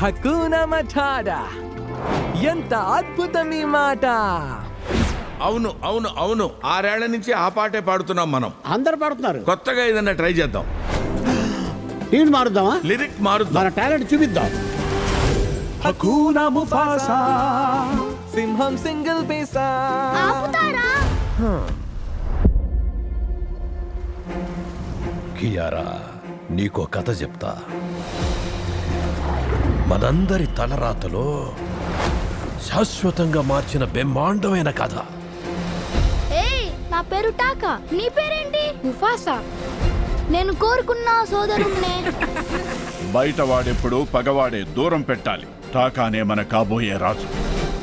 హకునా మటాడా, ఎంత అద్భుతం ఈ మాట. అవును అవును అవును, 6 ఏళ్ల నుంచి ఆ పాటే పాడుతున్నాం మనం. అందరు పాడుతున్నారు. కొత్తగా ఏదన్నా ట్రై చేద్దాం. టీం మారుద్దామా? లిరిక్ మారుద్దాం. మన టాలెంట్ చూపిద్దాం. హకునా ముఫాసా, సింహం సింగిల్ పైసా. ఆపుతారా? కియారా, నీకో కథ చెప్తా. మనందరి తలరాతలో శాశ్వతంగా మార్చిన బ్రహ్మాండమైన కథ. ఏయ్, నా పేరు టాకా. నీ పేరేంటి? ముఫాసా. నేను కోరుకున్న సోదరుణ్ణే. బయట వాడెప్పుడు పగవాడే, దూరం పెట్టాలి. టాకానే మన కాబోయే రాజు.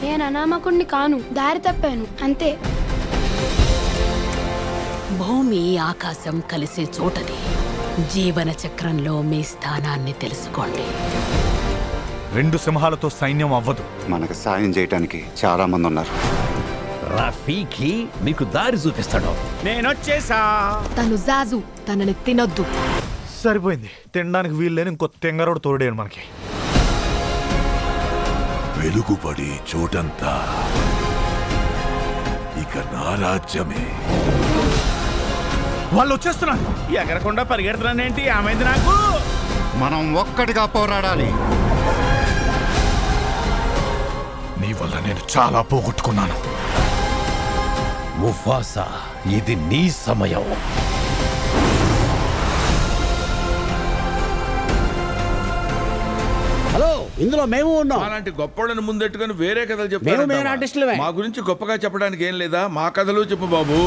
నేను అనామకుణ్ణి కాను, దారి తప్పాను అంతే. భూమి ఆకాశం కలిసే చోటది. జీవన చక్రంలో మీ స్థానాన్ని తెలుసుకోండి. 2 సింహాలతో సైన్యం అవ్వదు. మనకు సాయం చేయడానికి చాలా మంది ఉన్నారు. రఫీకి మీకు దారి చూపిస్తాడు. నేనొచ్చేసా. తను జాజు, తనని తినొద్దు. సరిపోయింది, తినడానికి వీలు లేని ఇంకో తెంగరోడు తోడేను మనకి. వెలుగుపడి చోటంతా ఇక నా రాజ్యమే. వాళ్ళు వచ్చేస్తున్నారు. ఎగరకుండా పరిగెడుతున్నానేంటి? ఆమెంది నాకు. మనం ఒక్కటిగా పోరాడాలి. నీ వల్ల నేను చాలా పోగొట్టుకున్నాను. ముఫాసా, ఇది నీ సమయం. హలో, ఇందులో మేము ఉన్నాం. అలాంటి గొప్పలను ముందెట్టుకుని వేరే కథలు మేము మెయిన్ చెప్తారు. ఆర్టిస్టులమే. మా గురించి గొప్పగా చెప్పడానికి ఏం లేదా? మా కథలు చెప్పు బాబు.